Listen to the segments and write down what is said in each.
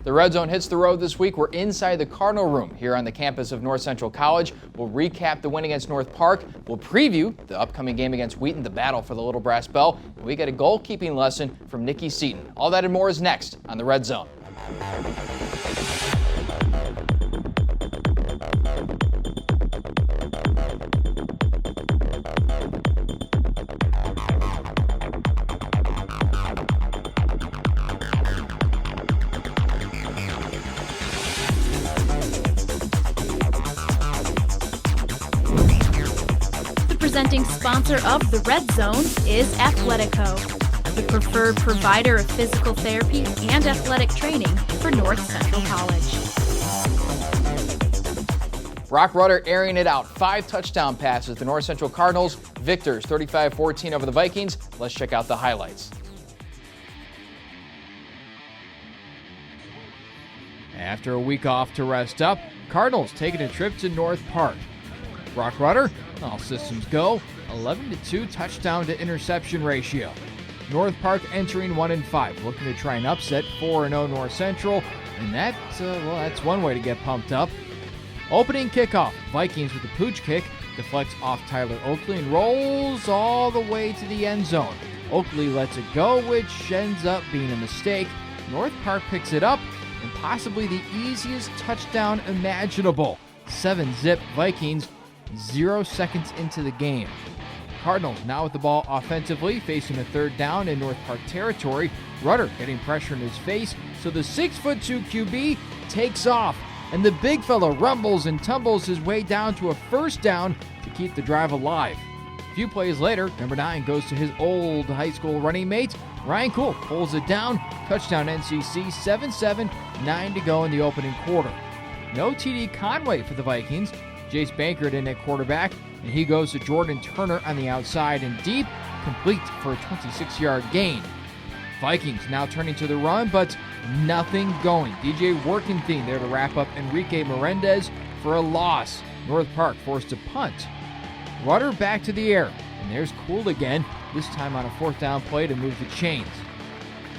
The Red Zone hits the road this week. We're inside the Cardinal room here on the campus of North Central College. We'll recap the win against North Park. We'll preview the upcoming game against Wheaton, the battle for the Little Brass Bell. And we get a goalkeeping lesson from Nicki Seiton. All that and more is next on the Red Zone. Presenting sponsor of the Red Zone is Athletico, the preferred provider of physical therapy and athletic training for North Central College. Brock Rudder airing it out. 5 touchdown passes. The North Central Cardinals victors 35-14 over the Vikings. Let's check out the highlights. After a week off to rest up, Cardinals taking a trip to North Park. Brock Rudder, all systems go, 11-2 touchdown to interception ratio. North Park entering 1-5, looking to try and upset 4-0 North Central, and that's one way to get pumped up. Opening kickoff, Vikings with the pooch kick, deflects off Tyler Oakley and rolls all the way to the end zone. Oakley lets it go, which ends up being a mistake. North Park picks it up, and possibly the easiest touchdown imaginable. 7-zip Vikings. 0 seconds into the game. Cardinals now with the ball offensively, facing a third down in North Park territory. Rudder getting pressure in his face, so the 6'2" QB takes off, and the big fella rumbles and tumbles his way down to a first down to keep the drive alive. A few plays later, number 9 goes to his old high school running mate. Ryan Kuhl pulls it down. Touchdown NCC, 7-7, 9 to go in the opening quarter. No TD Conway for the Vikings. Jace Bankert in at quarterback, and he goes to Jordan Turner on the outside and deep, complete for a 26-yard gain. Vikings now turning to the run, but nothing going. DJ Workenthien there to wrap up Enrique Melendez for a loss. North Park forced to punt. Rudder back to the air, and there's Kuhl again, this time on a 4th down play to move the chains.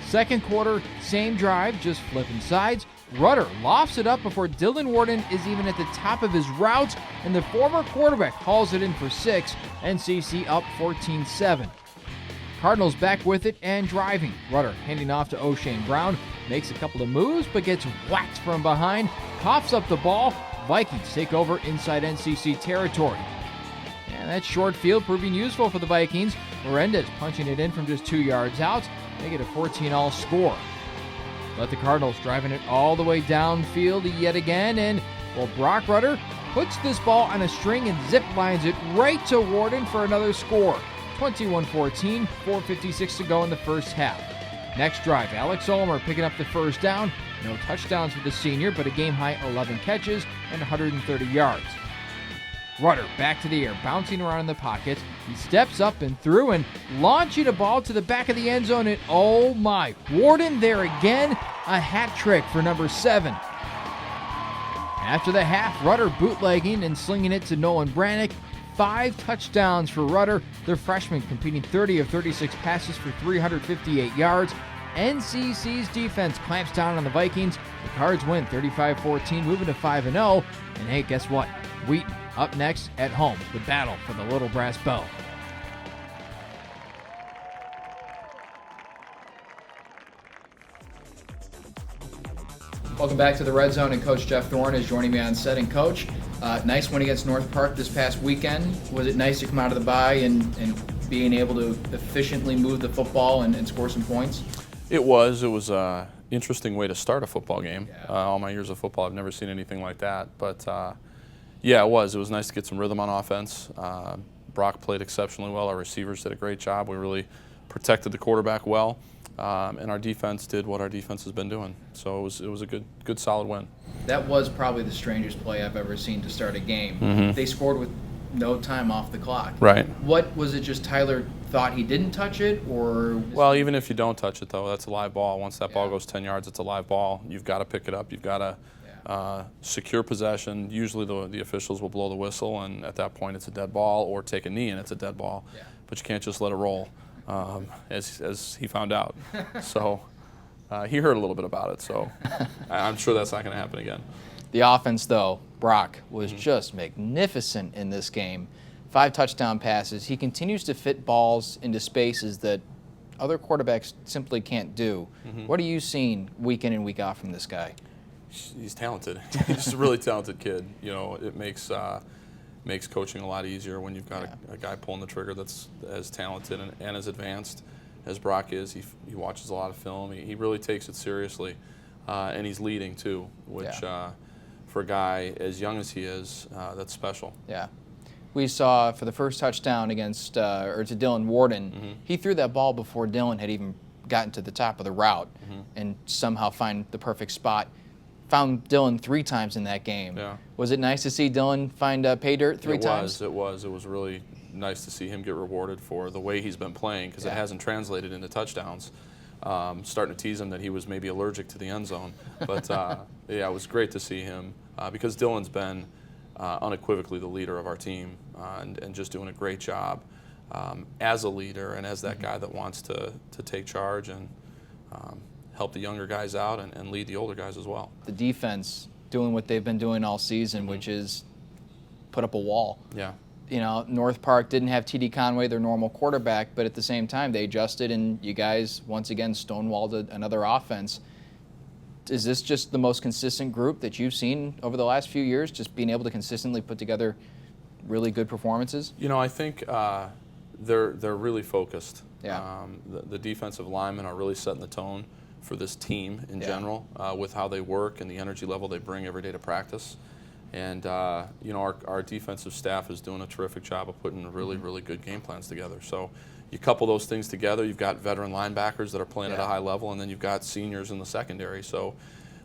Second quarter, same drive, just flipping sides. Rudder lofts it up before Dylan Warden is even at the top of his route, and the former quarterback hauls it in for 6. NCC up 14-7. Cardinals back with it and driving. Rudder handing off to O'Shane Brown, makes a couple of moves but gets whacked from behind, coughs up the ball. Vikings take over inside NCC territory. And that short field proving useful for the Vikings. Melendez punching it in from just 2 yards out. They get a 14-all score. Let the Cardinals driving it all the way downfield yet again, and Brock Rudder puts this ball on a string and zip lines it right to Warden for another score. 21-14, 4:56 to go in the first half. Next drive, Alex Ulmer picking up the first down. No touchdowns for the senior, but a game-high 11 catches and 130 yards. Rudder back to the air, bouncing around in the pocket. He steps up and through and launching a ball to the back of the end zone, and oh my, Warden there again, a hat trick for number 7. After the half, Rudder bootlegging and slinging it to Nolan Brannick. 5 touchdowns for Rudder, the freshman completing 30 of 36 passes for 358 yards. NCC's defense clamps down on the Vikings. The Cards win 35-14, moving to 5-0. And hey, guess what? Wheaton up next at home, the battle for the Little Brass Bell. Welcome back to the Red Zone, and Coach Jeff Thorne is joining me on set. And Coach, nice win against North Park this past weekend. Was it nice to come out of the bye and being able to efficiently move the football and score some points? It was an interesting way to start a football game. Yeah. All my years of football, I've never seen anything like that. But yeah, it was nice to get some rhythm on offense. Brock played exceptionally well. Our receivers did a great job. We really protected the quarterback well. And our defense did what our defense has been doing. So it was a good solid win. That was probably the strangest play I've ever seen to start a game. Mm-hmm. They scored with no time off the clock. Right. What was it, just Tyler thought he didn't touch it, or? Well, even if you don't touch it, though, that's a live ball. Once that ball goes 10 yards, it's a live ball. You've got to pick it up. You've got to secure possession. Usually the officials will blow the whistle, and at that point it's a dead ball, or take a knee and it's a dead ball. Yeah. But you can't just let it roll, as he found out. So He heard a little bit about it, so I'm sure that's not going to happen again. The offense, though, Brock, was just magnificent in this game. 5 touchdown passes. He continues to fit balls into spaces that other quarterbacks simply can't do. What are you seeing week in and week out from this guy? He's talented. He's a really talented kid. You know, it makes coaching a lot easier when you've got a guy pulling the trigger that's as talented and as advanced as Brock is. He watches a lot of film. He really takes it seriously, and he's leading too, which for a guy as young as he is, that's special. Yeah. We saw for the first touchdown against, or to Dylan Warden, he threw that ball before Dylan had even gotten to the top of the route and somehow find the perfect spot. Found Dylan 3 times in that game. Yeah. Was it nice to see Dylan find pay dirt 3 times? It was really nice to see him get rewarded for the way he's been playing, because it hasn't translated into touchdowns. Starting to tease him that he was maybe allergic to the end zone. But yeah, it was great to see him because Dylan's been unequivocally the leader of our team and just doing a great job as a leader and as that guy that wants to take charge and help the younger guys out and lead the older guys as well. The defense doing what they've been doing all season, which is put up a wall. Yeah. You know, North Park didn't have T.D. Conway, their normal quarterback, but at the same time they adjusted and you guys once again stonewalled another offense. Is this just the most consistent group that you've seen over the last few years, just being able to consistently put together really good performances? You know, I think they're really focused. Yeah. The defensive linemen are really setting the tone for this team in general with how they work and the energy level they bring every day to practice. And you know, our defensive staff is doing a terrific job of putting really, really good game plans together. So you couple those things together, you've got veteran linebackers that are playing at a high level, and then you've got seniors in the secondary. So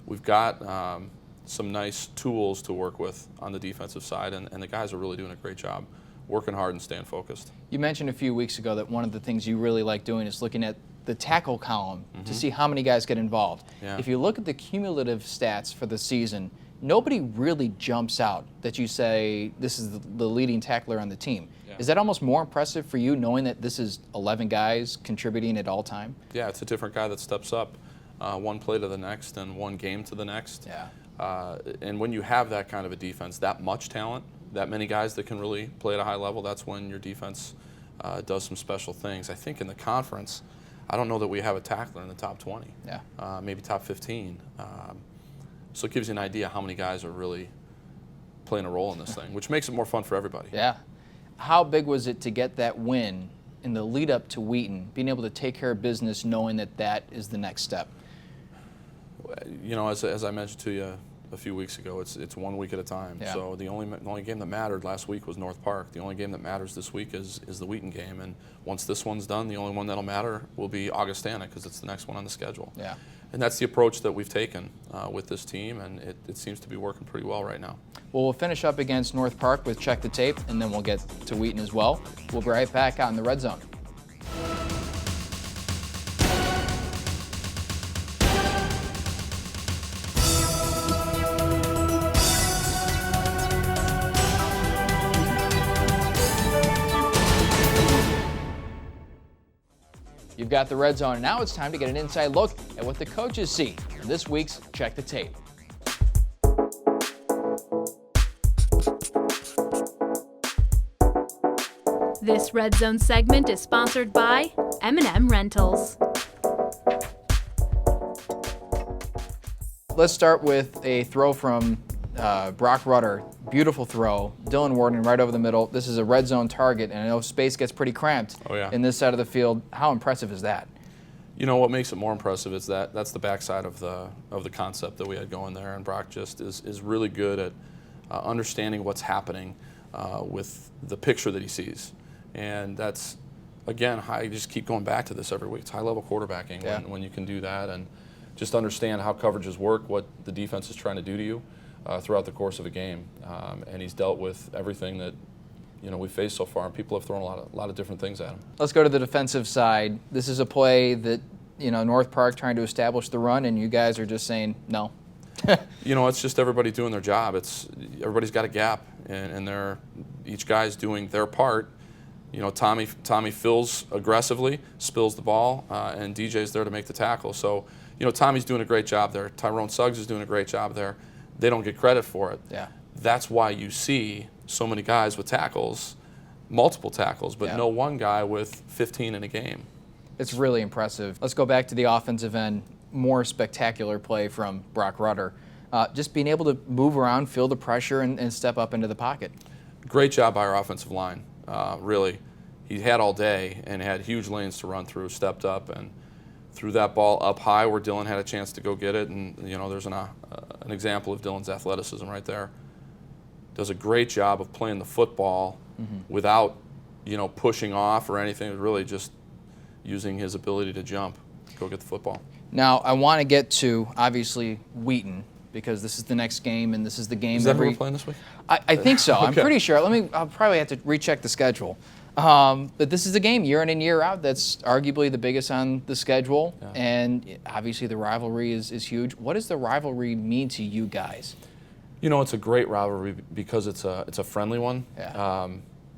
we've got some nice tools to work with on the defensive side, and the guys are really doing a great job working hard and staying focused. You mentioned a few weeks ago that one of the things you really like doing is looking at the tackle column to see how many guys get involved. Yeah. If you look at the cumulative stats for the season, nobody really jumps out that you say this is the leading tackler on the team. Yeah. Is that almost more impressive for you, knowing that this is 11 guys contributing at all time? Yeah, it's a different guy that steps up one play to the next and one game to the next. Yeah. And when you have that kind of a defense, that much talent, that many guys that can really play at a high level, that's when your defense does some special things. I think in the conference, I don't know that we have a tackler in the top 20. Yeah. Maybe top 15. So it gives you an idea how many guys are really playing a role in this thing, which makes it more fun for everybody. Yeah. How big was it to get that win in the lead up to Wheaton, being able to take care of business knowing that that is the next step? You know, as I mentioned to you a few weeks ago, it's 1 week at a time. Yeah. So the only game that mattered last week was North Park. The only game that matters this week is the Wheaton game. And once this one's done, the only one that'll matter will be Augustana, because it's the next one on the schedule. Yeah. And that's the approach that we've taken with this team, and it seems to be working pretty well right now. Well, we'll finish up against North Park with Check the Tape, and then we'll get to Wheaton as well. We'll be right back on the Red Zone. You've got the Red Zone, and now it's time to get an inside look at what the coaches see in this week's Check the Tape. This Red Zone segment is sponsored by M&M Rentals. Let's start with a throw from Brock Rutter. Beautiful throw. Dylan Warden right over the middle. This is a red zone target, and I know space gets pretty cramped in this side of the field. How impressive is that? You know, what makes it more impressive is that's the backside of the concept that we had going there, and Brock just is really good at understanding what's happening with the picture that he sees. And that's, again, I just keep going back to this every week. It's high-level quarterbacking when you can do that and just understand how coverages work, what the defense is trying to do to you throughout the course of a game. And he's dealt with everything that we've faced so far, and people have thrown a lot of different things at him. Let's go to the defensive side. This is a play that, North Park trying to establish the run, and you guys are just saying no. It's just everybody doing their job. Everybody's got a gap, and each guy's doing their part. Tommy fills aggressively, spills the ball, and DJ's there to make the tackle. So Tommy's doing a great job there. Tyrone Suggs is doing a great job there. They don't get credit for it. Yeah. That's why you see so many guys with tackles, multiple tackles, but no one guy with 15 in a game. It's really impressive. Let's go back to the offensive end. More spectacular play from Brock Rutter. Just being able to move around, feel the pressure, and step up into the pocket. Great job by our offensive line, really. He had all day and had huge lanes to run through, stepped up and threw that ball up high where Dylan had a chance to go get it. And, there's an example of Dylan's athleticism right there. Does a great job of playing the football without, pushing off or anything, really just using his ability to jump, go get the football. Now, I want to get to, obviously, Wheaton, because this is the next game, and this is the game. Is that who we're playing this week? I think so. Okay. I'm pretty sure. I'll probably have to recheck the schedule. But this is a game year in and year out that's arguably the biggest on the schedule, and obviously the rivalry is huge. What does the rivalry mean to you guys? It's a great rivalry because it's a friendly one. Yeah.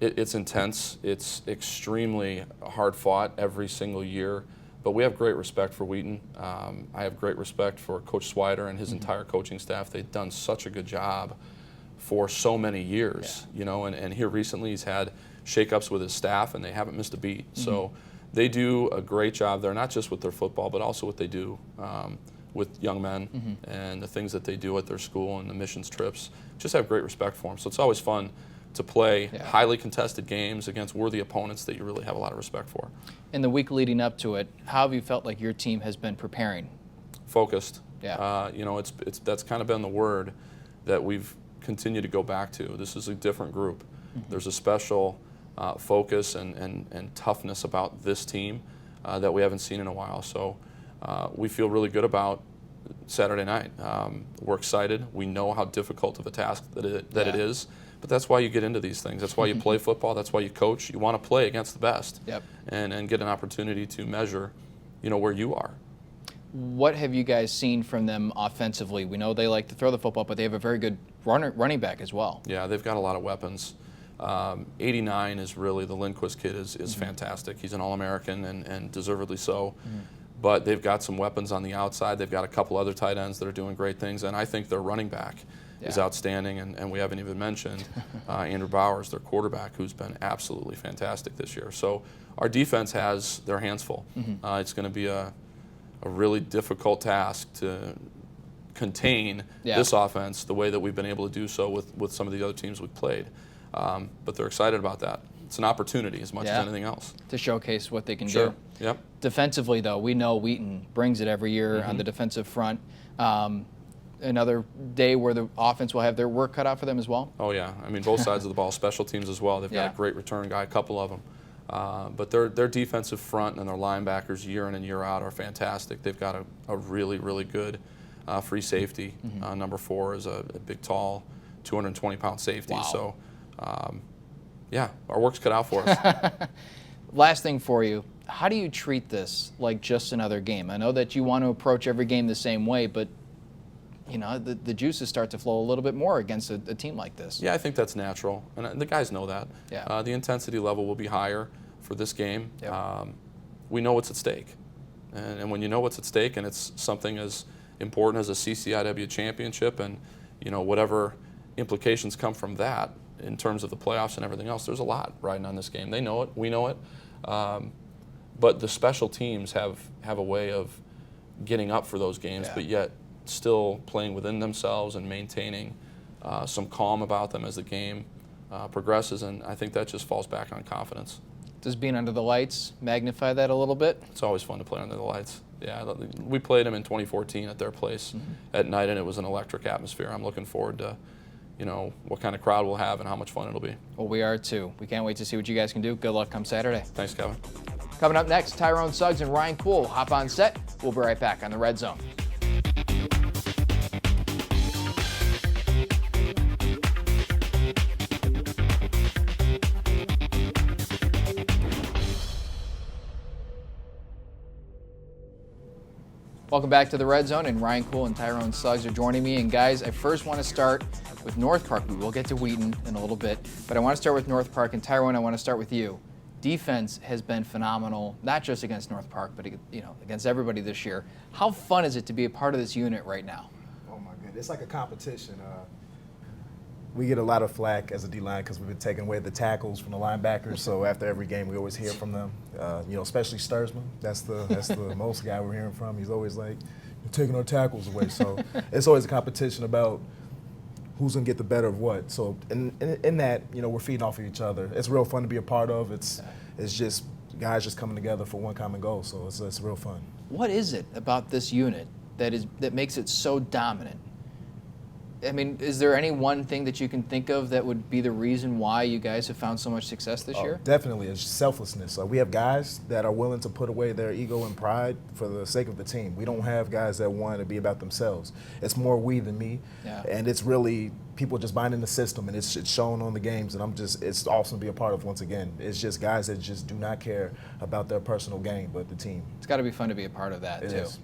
It's intense. It's extremely hard fought every single year. But we have great respect for Wheaton. I have great respect for Coach Swider and his entire coaching staff. They've done such a good job for so many years, and here recently he's had shakeups with his staff and they haven't missed a beat. So they do a great job there, not just with their football, but also what they do with young men and the things that they do at their school and the missions trips. Just have great respect for them. So it's always fun to play highly contested games against worthy opponents that you really have a lot of respect for. In the week leading up to it, how have you felt like your team has been preparing? Focused. Yeah. That's kind of been the word that we've continued to go back to. This is a different group. There's a special focus and toughness about this team that we haven't seen in a while. So we feel really good about Saturday night. We're excited. We know how difficult of a task that it is. But that's why you get into these things. That's why you play football. That's why you coach. You want to play against the best and get an opportunity to measure, where you are. What have you guys seen from them offensively? We know they like to throw the football, but they have a very good running back as well. Yeah, they've got a lot of weapons. 89 is really, the Lindquist kid is fantastic. He's an All-American and deservedly so. But they've got some weapons on the outside. They've got a couple other tight ends that are doing great things. And I think their running back is outstanding. And we haven't even mentioned Andrew Bowers, their quarterback, who's been absolutely fantastic this year. So our defense has their hands full. It's going to be a really difficult task to contain this offense the way that we've been able to do so with some of the other teams we've played. But they're excited about that. It's an opportunity as much as anything else. To showcase what they can do. Yep. Defensively, though, we know Wheaton brings it every year on the defensive front. Another day where the offense will have their work cut out for them as well? Oh, yeah. I mean, both sides of the ball, special teams as well. They've got a great return guy, a couple of them. But their defensive front and their linebackers year in and year out are fantastic. They've got a really, really good free safety. Number 4 is a big, tall, 220-pound safety. Wow. So, our work's cut out for us. Last thing for you, how do you treat this like just another game? I know that you want to approach every game the same way, but the juices start to flow a little bit more against a team like this. Yeah, I think that's natural, and the guys know that. Yeah. The intensity level will be higher for this game. We know what's at stake, and when you know what's at stake, and it's something as important as a CCIW championship, and whatever implications come from that in terms of the playoffs and everything else, there's a lot riding on this game. They know it, we know it, but the special teams have a way of getting up for those games, but yet still playing within themselves and maintaining some calm about them as the game progresses, and I think that just falls back on confidence. Does being under the lights magnify that a little bit? It's always fun to play under the lights. Yeah, we played them in 2014 at their place at night, and it was an electric atmosphere. I'm looking forward to what kind of crowd we'll have and how much fun it'll be. Well, we are too. We can't wait to see what you guys can do. Good luck come Saturday. Thanks, Kevin. Coming up next, Tyrone Suggs and Ryan Kuhl hop on set. We'll be right back on the Red Zone. Welcome back to the Red Zone, and Ryan Kuhl and Tyrone Suggs are joining me. And guys, I first want to start with North Park. We will get to Wheaton in a little bit, but I want to start with North Park. And Tyrone, I want to start with you. defense has been phenomenal, not just against North Park, but against everybody this year. How fun is it to be a part of this unit right now? Oh my goodness, it's like a competition. We get a lot of flack as a D-line because we've been taking away the tackles from the linebackers. So after every game, we always hear from them. Especially Sturzman. That's the most guy we're hearing from. He's always like, "You're taking our tackles away." So it's always a competition about who's gonna get the better of what. So in that, we're feeding off of each other. It's real fun to be a part of. It's just guys just coming together for one common goal. So it's real fun. What is it about this unit that makes it so dominant? I mean, is there any one thing that you can think of that would be the reason why you guys have found so much success this year? Definitely, it's selflessness. We have guys that are willing to put away their ego and pride for the sake of the team. We don't have guys that want to be about themselves. It's more we than me, and it's really people just buying in the system, and it's shown on the games, and it's awesome to be a part of once again. It's just guys that just do not care about their personal gain, but the team. It's got to be fun to be a part of that, too. Is.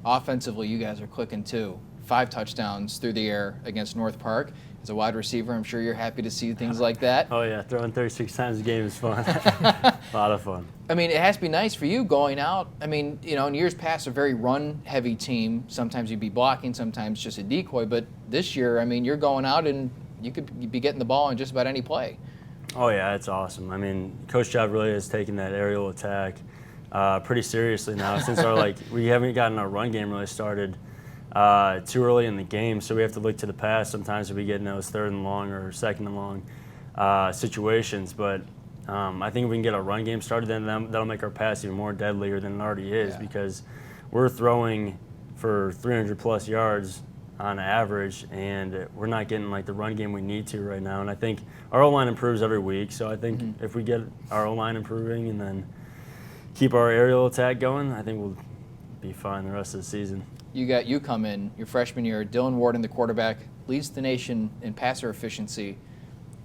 Offensively, you guys are clicking, too. 5 touchdowns through the air against North Park. As a wide receiver, I'm sure you're happy to see things like that. Oh, yeah. Throwing 36 times a game is fun. A lot of fun. I mean, it has to be nice for you going out. I mean, in years past, a very run-heavy team. Sometimes you'd be blocking, sometimes just a decoy. But this year, I mean, you're going out and you could be getting the ball in just about any play. Oh, yeah. It's awesome. I mean, Coach Jeff really has taken that aerial attack pretty seriously now since we haven't gotten our run game really started too early in the game, so we have to look to the pass. Sometimes we get in those 3rd and long or 2nd and long situations, but I think if we can get our run game started, then that'll make our pass even more deadlier than it already is because we're throwing for 300-plus yards on average, and we're not getting the run game we need to right now. And I think our O-line improves every week, so I think if we get our O-line improving and then keep our aerial attack going, I think we'll be fine the rest of the season. You come in your freshman year, Dylan Warden, the quarterback, leads the nation in passer efficiency,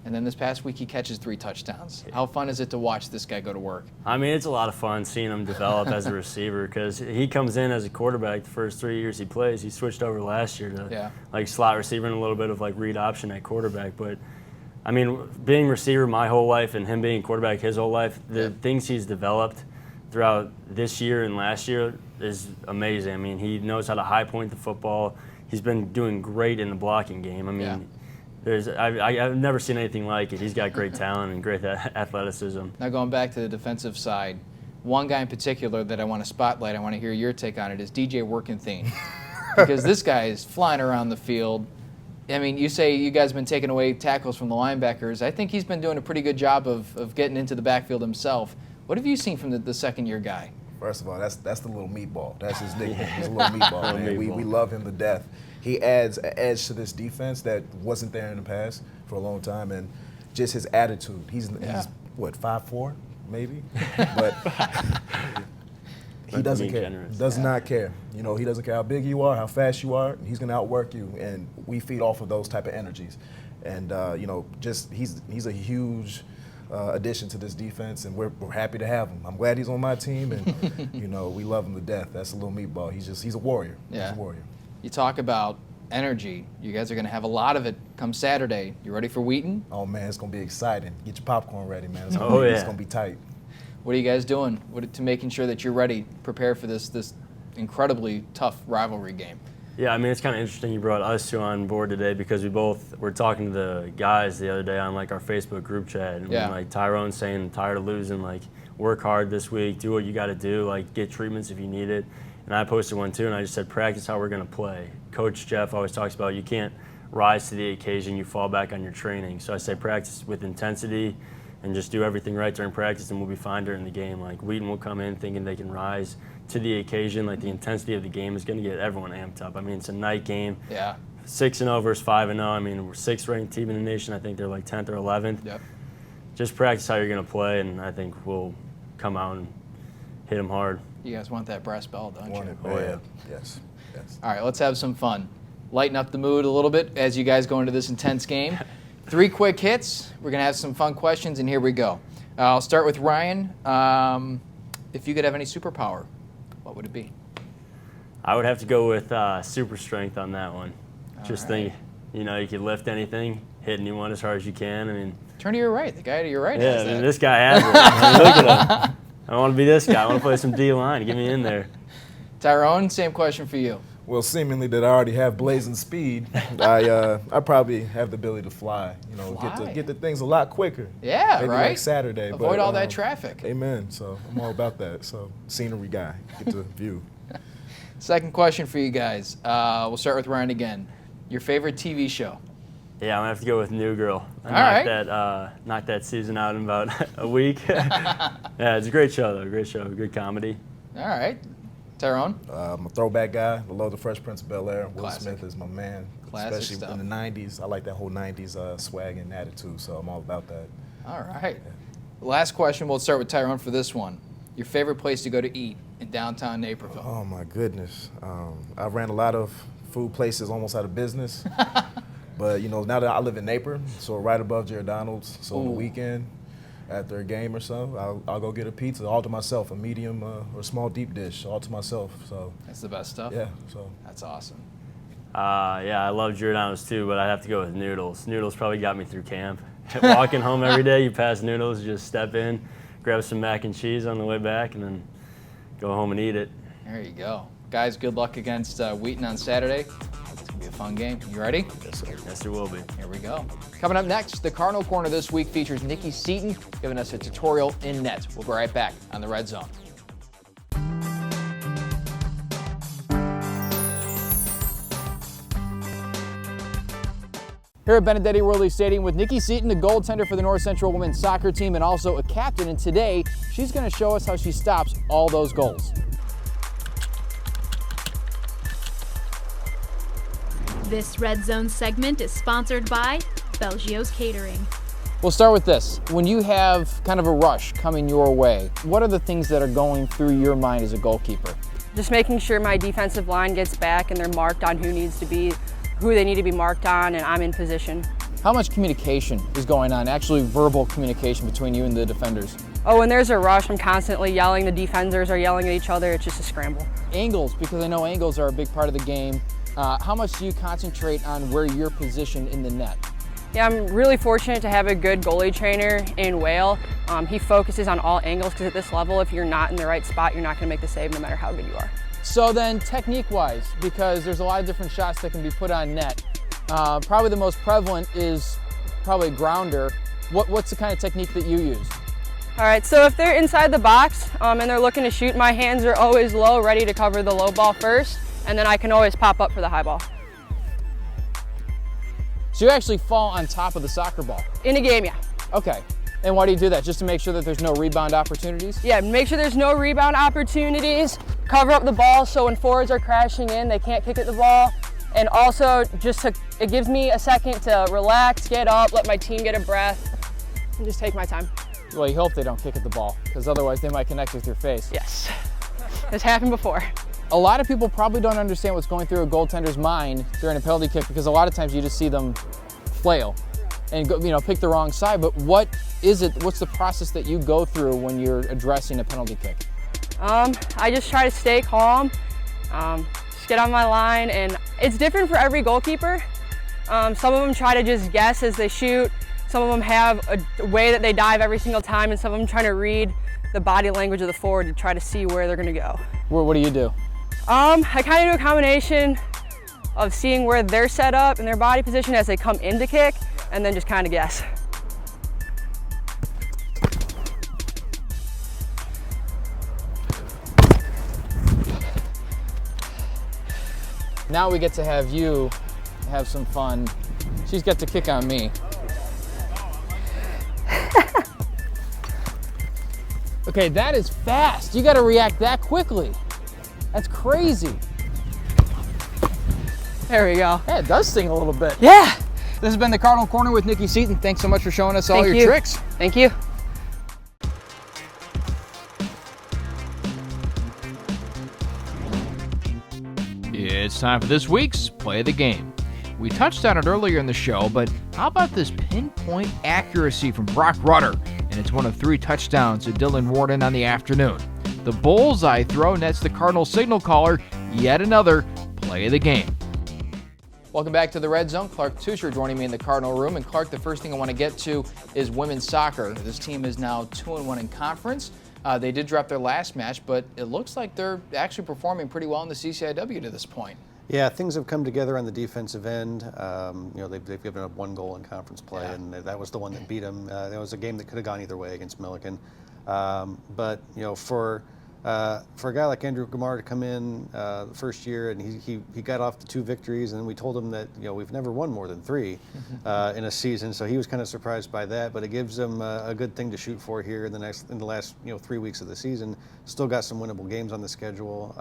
and then this past week he catches 3 touchdowns. How fun is it to watch this guy go to work? I mean, it's a lot of fun seeing him develop as a receiver because he comes in as a quarterback the first 3 years he plays. He switched over last year to slot receiver and a little bit of read option at quarterback. But I mean, being receiver my whole life and him being quarterback his whole life, the things he's developed throughout this year and last year is amazing. I mean, he knows how to high point the football. He's been doing great in the blocking game. I mean, I've never seen anything like it. He's got great talent and great athleticism. Now going back to the defensive side, one guy in particular that I want to spotlight, I want to hear your take on it, is DJ Workenthien. Because this guy is flying around the field. I mean, you say you guys have been taking away tackles from the linebackers. I think he's been doing a pretty good job of getting into the backfield himself. What have you seen from the second-year guy? First of all, that's the little meatball. That's his nickname. He's a little meatball, man. We love him to death. He adds an edge to this defense that wasn't there in the past for a long time, and just his attitude. He's what, 5'4", maybe? But he doesn't care. Does not care. He doesn't care how big you are, how fast you are. He's going to outwork you, and we feed off of those type of energies. And he's a huge addition to this defense, and we're happy to have him. I'm glad he's on my team, and we love him to death. That's a little meatball. He's a warrior. Yeah. He's a warrior. You talk about energy. You guys are going to have a lot of it come Saturday. You ready for Wheaton? Oh man, it's going to be exciting. Get your popcorn ready, man. It's going to be tight. What are you guys doing to making sure that you're ready, prepare for this incredibly tough rivalry game? Yeah, I mean, it's kind of interesting you brought us two on board today because we both were talking to the guys the other day on our Facebook group chat. And Tyrone saying, tired of losing, work hard this week, do what you got to do, get treatments if you need it. And I posted one too, and I just said, practice how we're going to play. Coach Jeff always talks about you can't rise to the occasion, you fall back on your training. So I say practice with intensity and just do everything right during practice, and we'll be fine during the game. Wheaton will come in thinking they can rise to the occasion. The intensity of the game is going to get everyone amped up. I mean, it's a night game. Yeah. 6-0 versus 5-0. I mean, we're 6th ranked team in the nation. I think they're 10th or 11th. Yep. Just practice how you're going to play, and I think we'll come out and hit them hard. You guys want that brass bell, don't you? Oh, yeah. Yes. All right, let's have some fun. Lighten up the mood a little bit as you guys go into this intense game. 3 quick hits. We're going to have some fun questions, and here we go. I'll start with Ryan. If you could have any superpower, what would it be? I would have to go with super strength on that one. You could lift anything, hit anyone as hard as you can. I mean, Turn to your right. The guy to your right yeah, has I mean, that. this guy has it. I mean, look at him. I want to be this guy. I want to play some D-line. Get me in there. Tyrone, same question for you. Well, seemingly that I already have blazing speed, I probably have the ability to fly. You know, Fly. get the things a lot quicker. Yeah, Maybe right. like Saturday. Avoid but, all that traffic. Amen. So I'm all about that. So scenery guy, get the view. Second question for you guys. We'll start with Ryan again. Your favorite TV show? Yeah, I'm gonna have to go with New Girl. I knocked that season out in about a week. Yeah, it's a great show though. Great show, good comedy. All right. Tyrone? I'm a throwback guy. I love the Fresh Prince of Bel-Air. Will Classic. Smith is my man. Classic Especially stuff. in the 90s. I like that whole 90s swag and attitude, so I'm all about that. All right. Last question. We'll start with Tyrone for this one. Your favorite place to go to eat in downtown Naperville? Oh my goodness. I ran a lot of food places almost out of business. But you know, now that I live in Naperville, so right above Giordano's, so on the weekend, after a game or so, I'll go get a pizza all to myself, a medium or small deep dish, all to myself. So That's the best stuff? yeah, so That's awesome. Yeah, I love Giordano's too, but I'd have to go with Noodles. Noodles probably got me through camp. Walking home every day, you pass Noodles, you just step in, grab some mac and cheese on the way back, and then go home and eat it. There you go. Guys, good luck against Wheaton on Saturday. It's going to be a fun game. You ready? yes, sir. Yes, there will be. Here we go. Coming up next, the Cardinal Corner this week features Nicki Seiton giving us a tutorial in net. We'll be right back on the Red Zone. Here at Benedetti Worley Stadium with Nicki Seiton, the goaltender for the North Central women's soccer team and also a captain. And today, she's going to show us how she stops all those goals. This Red Zone segment is sponsored by Belgio's Catering. We'll start with this. When you have kind of a rush coming your way, what are the things that are going through your mind as a goalkeeper? Just making sure my defensive line gets back and they're marked on who they need to be marked on, and I'm in position. How much communication is going on, actually verbal communication between you and the defenders? Oh, when there's a rush, I'm constantly yelling. The defenders are yelling at each other. It's just a scramble. Angles, because I know angles are a big part of the game. How much do you concentrate on where you're positioned in the net? Yeah, I'm really fortunate to have a good goalie trainer in Whale. He focuses on all angles because at this level, if you're not in the right spot, you're not going to make the save no matter how good you are. So then technique-wise, because there's a lot of different shots that can be put on net, probably the most prevalent is probably grounder. What's the kind of technique that you use? All right, so if they're inside the box and they're looking to shoot, my hands are always low, ready to cover the low ball first, and then I can always pop up for the high ball. So you actually fall on top of the soccer ball? In a game, yeah. Okay. And why do you do that? Just to make sure that there's no rebound opportunities? Yeah, make sure there's no rebound opportunities, cover up the ball so when forwards are crashing in, they can't kick at the ball. And also, it gives me a second to relax, get up, let my team get a breath, and just take my time. Well, you hope they don't kick at the ball, because otherwise they might connect with your face. Yes, it's happened before. A lot of people probably don't understand what's going through a goaltender's mind during a penalty kick, because a lot of times you just see them flail and go, pick the wrong side. But what is it? What's the process that you go through when you're addressing a penalty kick? I just try to stay calm, just get on my line, and it's different for every goalkeeper. Some of them try to just guess as they shoot. Some of them have a way that they dive every single time, and some of them trying to read the body language of the forward to try to see where they're going to go. What do you do? I kind of do a combination of seeing where they're set up in their body position as they come in to kick, and then just kind of guess. Now we get to have you have some fun. She's got to kick on me. Okay, that is fast. You got to react that quickly. That's crazy. There we go. Yeah, it does sting a little bit. Yeah. This has been the Cardinal Corner with Nicki Seiton. Thanks so much for showing us all your tricks. Thank you. It's time for this week's Play the Game. We touched on it earlier in the show, but how about this pinpoint accuracy from Brock Rutter? And it's one of 3 touchdowns to Dylan Warden on the afternoon. The bullseye throw nets the Cardinal signal caller yet another Play of the Game. Welcome back to the Red Zone. Clark Tusher joining me in the Cardinal room. And Clark, the first thing I want to get to is women's soccer. This team is now 2-1 in conference. They did drop their last match, but it looks like they're actually performing pretty well in the CCIW to this point. Yeah, things have come together on the defensive end. They've given up 1 goal in conference play, and that was the one that beat them. That was a game that could have gone either way against Milliken. But for a guy like Andrew Gamar to come in the first year, and he got off the 2 victories, and then we told him that we've never won more than 3 in a season, so he was kind of surprised by that. But it gives him a good thing to shoot for here in the last 3 weeks of the season. Still got some winnable games on the schedule.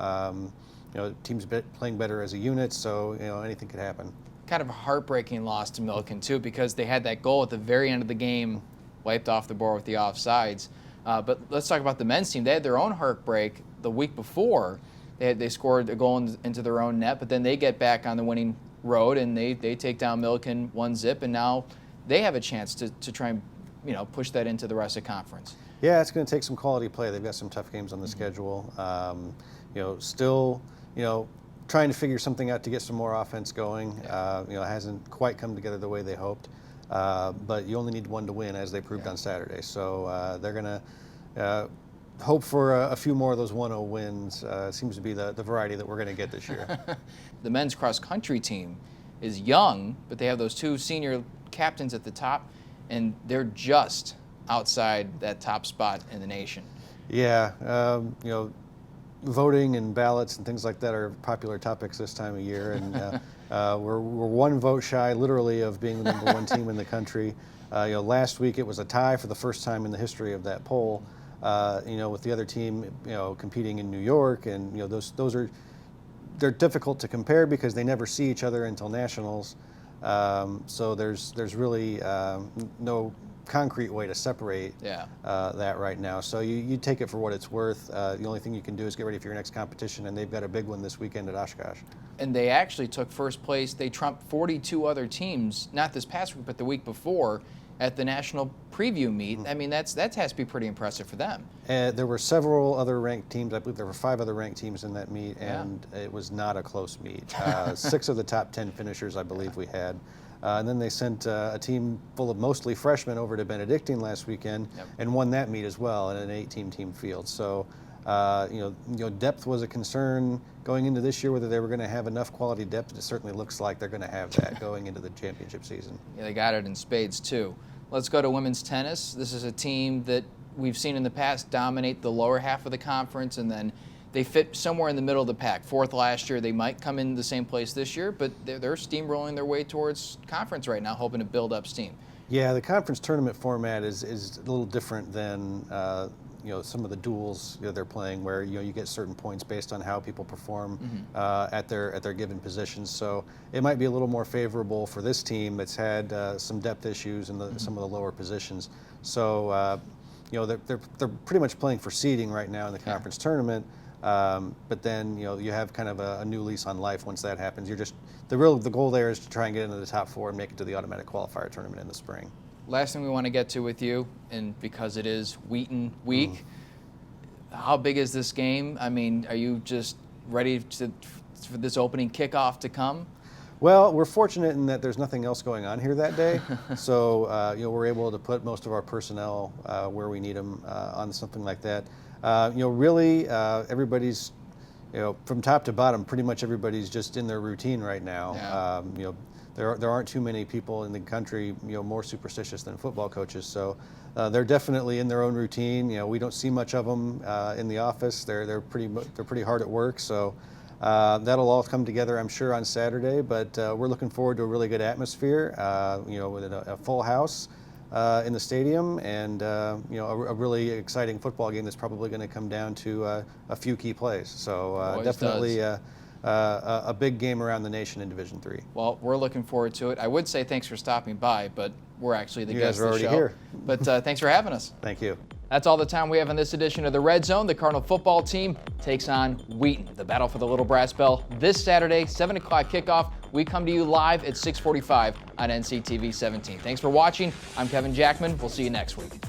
Teams playing better as a unit, so anything could happen. Kind of a heartbreaking loss to Milliken too, because they had that goal at the very end of the game, wiped off the board with the offsides. But let's talk about the men's team. They had their own heartbreak the week before. They scored a goal into their own net, but then they get back on the winning road and they take down Milliken 1-0, and now they have a chance to try and push that into the rest of conference. Yeah, it's going to take some quality play. They've got some tough games on the schedule. Still trying to figure something out to get some more offense going. It hasn't quite come together the way they hoped. But you only need 1 to win, as they proved on Saturday. So they're going to hope for a few more of those 1-0 wins. Seems to be the variety that we're going to get this year. The men's cross-country team is young, but they have those 2 senior captains at the top, and they're just outside that top spot in the nation. Yeah, voting and ballots and things like that are popular topics this time of year, and we're 1 vote shy, literally, of being the number 1 team in the country. Last week it was a tie for the first time in the history of that poll. With the other team, competing in New York, and they're difficult to compare because they never see each other until nationals. So there's really no concrete way to separate that right now. So you take it for what it's worth. The only thing you can do is get ready for your next competition, and they've got a big one this weekend at Oshkosh. And they actually took first place. They trumped 42 other teams, not this past week, but the week before at the national preview meet. I mean, that has to be pretty impressive for them. There were several other ranked teams. I believe there were 5 other ranked teams in that meet, and it was not a close meet. 6 of the top 10 finishers, I believe, we had. And then they sent a team full of mostly freshmen over to Benedictine last weekend and won that meet as well in an 8-team field. So, depth was a concern going into this year, whether they were going to have enough quality depth. It certainly looks like they're going to have that going into the championship season. Yeah, they got it in spades too. Let's go to women's tennis. This is a team that we've seen in the past dominate the lower half of the conference, and then they fit somewhere in the middle of the pack. 4th last year. They might come in the same place this year, but they're steamrolling their way towards conference right now, hoping to build up steam. Yeah, the conference tournament format is a little different than some of the duels they're playing, where you get certain points based on how people perform at their given positions. So it might be a little more favorable for this team that's had some depth issues in some of the lower positions. So they're pretty much playing for seeding right now in the conference tournament. But then you have kind of a new lease on life once that happens. The goal there is to try and get into the top 4 and make it to the automatic qualifier tournament in the spring. Last thing we want to get to with you, and because it is Wheaton week, how big is this game? I mean, are you just ready for this opening kickoff to come? Well, we're fortunate in that there's nothing else going on here that day, so we're able to put most of our personnel where we need them on something like that. Really, everybody's, from top to bottom, pretty much everybody's just in their routine right now. Yeah. There aren't too many people in the country, more superstitious than football coaches. So they're definitely in their own routine. We don't see much of them in the office. They're pretty hard at work. So that'll all come together, I'm sure, on Saturday. But we're looking forward to a really good atmosphere. With a full house in the stadium, and a really exciting football game that's probably going to come down to a few key plays. So definitely a big game around the nation in Division III. Well, we're looking forward to it. I would say thanks for stopping by, but we're actually the guests of the show. You guys are already here. But thanks for having us. Thank you. That's all the time we have on this edition of the Red Zone. The Cardinal football team takes on Wheaton. The battle for the Little Brass Bell this Saturday, 7 o'clock kickoff. We come to you live at 6:45 on NCTV 17. Thanks for watching. I'm Kevin Jackman. We'll see you next week.